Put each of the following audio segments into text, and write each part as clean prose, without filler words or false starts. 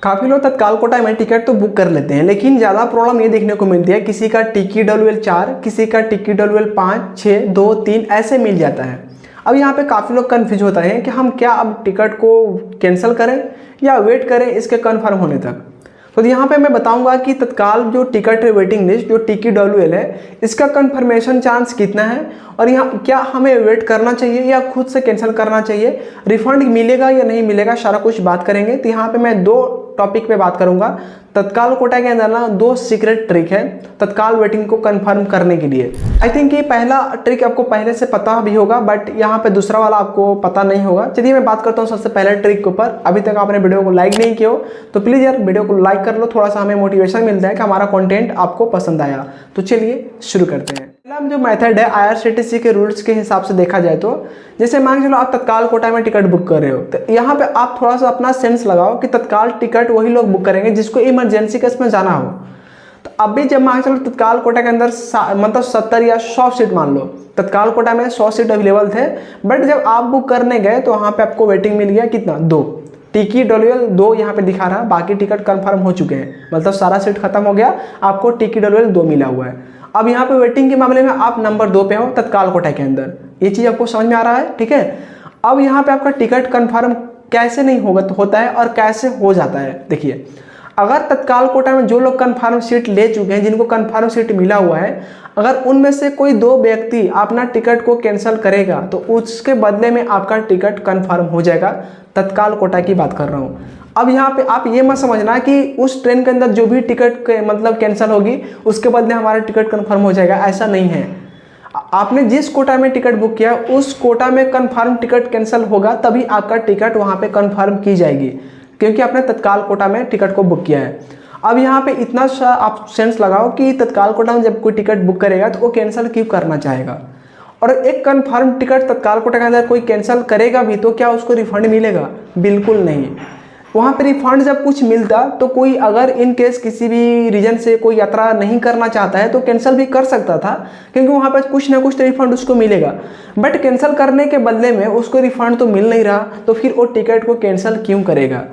काफ़ी लोग तत्काल कोटा में टिकट तो बुक कर लेते हैं, लेकिन ज़्यादा प्रॉब्लम ये देखने को मिलती है किसी का TQWL 4, किसी का TQWL 5, 6, 2, 3 ऐसे मिल जाता है। अब यहाँ पे काफ़ी लोग कन्फ्यूज होता है कि हम क्या अब टिकट को कैंसिल करें या वेट करें इसके कन्फर्म होने तक। तो यहाँ पे मैं बताऊंगा कि तत्काल जो टिकट वेटिंग लिस्ट जो TQWL है इसका कंफर्मेशन चांस कितना है और यहाँ क्या हमें वेट करना चाहिए या खुद से कैंसिल करना चाहिए, रिफंड मिलेगा या नहीं मिलेगा, सारा कुछ बात करेंगे। तो यहाँ पे मैं दो टॉपिक पे बात करूंगा। तत्काल कोटा के अंदर ना दो सीक्रेट ट्रिक है तत्काल वेटिंग को कंफर्म करने के लिए। आई थिंक ये पहला ट्रिक आपको पहले से पता भी होगा, बट यहाँ पे दूसरा वाला आपको पता नहीं होगा। चलिए मैं बात करता हूँ सबसे पहले ट्रिक के ऊपर। अभी तक आपने वीडियो को लाइक नहीं किया हो तो प्लीज़ यार वीडियो को लाइक कर लो, थोड़ा सा हमें मोटिवेशन मिलता है कि हमारा कंटेंट आपको पसंद आया। तो चलिए शुरू करते हैं। पहला जो मेथड है IRCTC के रूल्स के हिसाब से देखा जाए तो जैसे मान के चलो आप तत्काल कोटा में टिकट बुक कर रहे हो तो यहाँ पे आप थोड़ा सा अपना सेंस लगाओ कि तत्काल टिकट वही लोग बुक करेंगे जिसको इमरजेंसी केस में जाना हो। तो अभी जब मान के चलो तत्काल कोटा के अंदर मतलब 70 या 100 सीट मान लो, तत्काल कोटा में 100 सीट अवेलेबल थे, बट जब आप बुक करने गए तो वहाँ पे आपको वेटिंग मिल गया कितना, 2। TQWL 2 यहाँ पे दिखा रहा है, बाकी टिकट कंफर्म हो चुके हैं, मतलब सारा सीट खत्म हो गया, आपको TQWL 2 मिला हुआ है। अब यहाँ पे वेटिंग के मामले में आप नंबर 2 पे हो तत्काल कोटा के अंदर, ये चीज़ आपको समझ में आ रहा है, ठीक है। अब यहाँ पे आपका टिकट कंफर्म कैसे नहीं होगा तो होता है और कैसे हो जाता है। देखिए, अगर तत्काल कोटा में जो लोग कंफर्म सीट ले चुके हैं, जिनको कंफर्म सीट मिला हुआ है, अगर उनमें से कोई 2 व्यक्ति अपना टिकट को कैंसिल करेगा तो उसके बदले में आपका टिकट कंफर्म हो जाएगा। तत्काल कोटा की बात कर रहा हूँ। अब यहाँ पे आप ये मत समझना कि उस ट्रेन के अंदर जो भी टिकट मतलब कैंसिल होगी उसके बदले हमारा टिकट कंफर्म हो जाएगा, ऐसा नहीं है। आपने जिस कोटा में टिकट बुक किया उस कोटा में कंफर्म टिकट कैंसिल होगा तभी आपका टिकट वहाँ पे कंफर्म की जाएगी, क्योंकि आपने तत्काल कोटा में टिकट को बुक किया है। अब यहाँ पे इतना सा आप सेंस लगाओ कि तत्काल कोटा में जब कोई टिकट बुक करेगा तो वो कैंसिल क्यों करना चाहेगा, और एक कंफर्म टिकट तत्काल कोटा के अंदर कोई कैंसिल करेगा भी तो क्या उसको रिफंड मिलेगा? बिल्कुल नहीं। वहाँ पे रिफंड जब कुछ मिलता तो कोई अगर इन केस किसी भी रीजन से कोई यात्रा नहीं करना चाहता है तो कैंसिल भी कर सकता था, क्योंकि वहाँ पर कुछ ना कुछ तो रिफंड उसको मिलेगा। बट कैंसिल करने के बदले में उसको रिफंड तो मिल नहीं रहा, तो फिर वो टिकट को कैंसिल क्यों करेगा?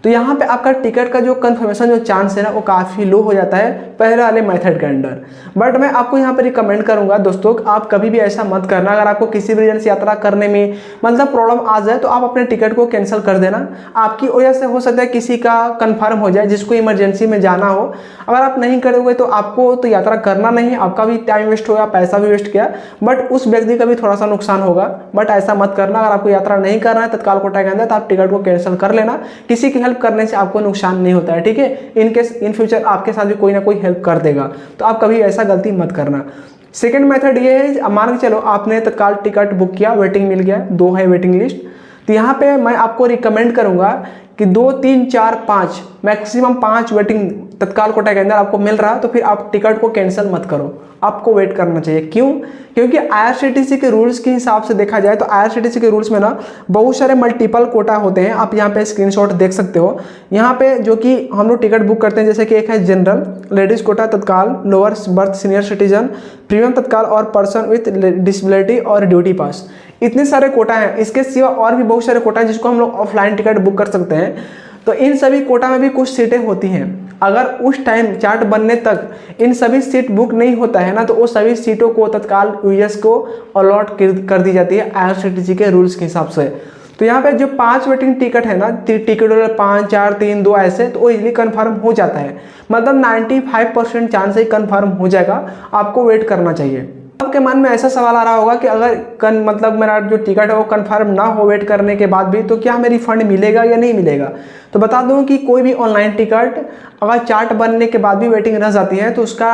तो यहाँ पे आपका टिकट का जो कंफर्मेशन जो चांस है ना वो काफ़ी लो हो जाता है पहले वाले मेथड के अंडर। बट मैं आपको यहाँ पर रिकमेंड करूँगा दोस्तों, आप कभी भी ऐसा मत करना। अगर आपको किसी भी रीजन से यात्रा करने में मतलब प्रॉब्लम आ जाए तो आप अपने टिकट को कैंसिल कर देना। आपकी वजह से हो सकता है किसी का कंफर्म हो जाए जिसको इमरजेंसी में जाना हो। अगर आप नहीं करोगे तो आपको तो यात्रा करना नहीं, आपका भी टाइम वेस्ट होगा, पैसा भी वेस्ट किया, बट उस व्यक्ति का भी थोड़ा सा नुकसान होगा। बट ऐसा मत करना। अगर आपको यात्रा नहीं करना है तत्काल कोटा के अंदर तो आप टिकट को कैंसिल कर लेना। किसी की हेल्प करने से आपको नुकसान नहीं होता है, ठीक है। इन केस इन फ्यूचर आपके साथ भी कोई ना कोई हेल्प कर देगा, तो आप कभी ऐसा गलती मत करना। सेकंड मेथड ये है, मान के चलो आपने तत्काल टिकट बुक किया, वेटिंग मिल गया, 2 है वेटिंग लिस्ट, तो यहाँ पे मैं आपको रिकमेंड करूंगा कि 2, 3, 4, 5 मैक्सिमम 5 वेटिंग तत्काल कोटा के अंदर आपको मिल रहा तो फिर आप टिकट को कैंसिल मत करो, आपको वेट करना चाहिए। क्यों? क्योंकि IRCTC के रूल्स के हिसाब से देखा जाए तो IRCTC के रूल्स में ना बहुत सारे मल्टीपल कोटा होते हैं। आप यहाँ पे स्क्रीनशॉट देख सकते हो। यहाँ पे जो कि हम लोग टिकट बुक करते हैं, जैसे कि एक है जनरल, लेडीज कोटा तत्काल, lower berth senior citizen, premium तत्काल और पर्सन विथ डिसेबिलिटी और ड्यूटी पास। इतने सारे कोटा हैं। इसके सिवा और भी बहुत सारे कोटा हैं जिसको हम लोग ऑफलाइन टिकट बुक कर सकते हैं। तो इन सभी कोटा में भी कुछ सीटें होती हैं। अगर उस टाइम चार्ट बनने तक इन सभी सीट बुक नहीं होता है ना तो वो सभी सीटों को तत्काल यूएस को अलॉट कर दी जाती है IRCTC के रूल्स के हिसाब से। तो यहाँ पे जो 5 वेटिंग टिकट है ना, टिकट 5, 4, 3, 2 ऐसे, तो वो इजीली कंफर्म हो जाता है। मतलब 95% चांस ही कंफर्म हो जाएगा, आपको वेट करना चाहिए। आपके मन में ऐसा सवाल आ रहा होगा कि अगर मतलब मेरा जो टिकट है वो कंफर्म ना हो वेट करने के बाद भी तो क्या हमें रिफंड मिलेगा या नहीं मिलेगा? तो बता दूं कि कोई भी ऑनलाइन टिकट अगर चार्ट बनने के बाद भी वेटिंग रह जाती है तो उसका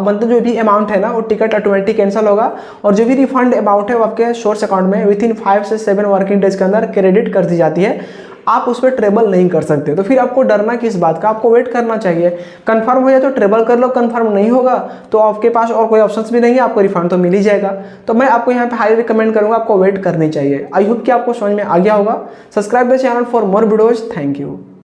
मतलब जो भी अमाउंट है ना वो टिकट ऑटोमेटिक कैंसिल होगा, और जो भी रिफंड अमाउंट है वो आपके सोर्स अकाउंट में विथिन 5 से 7 वर्किंग डेज के अंदर क्रेडिट कर दी जाती है। आप उस पर ट्रेवल नहीं कर सकते, तो फिर आपको डरना किस बात का? आपको वेट करना चाहिए। कंफर्म हो जाए तो ट्रेवल कर लो, कंफर्म नहीं होगा तो आपके पास और कोई ऑप्शंस भी नहीं है, आपको रिफंड तो मिल ही जाएगा। तो मैं आपको यहाँ पे हाईली रिकमेंड करूँगा, आपको वेट करनी चाहिए। आई होप कि आपको समझ में आ गया होगा। Subscribe the channel for more videos. Thank you.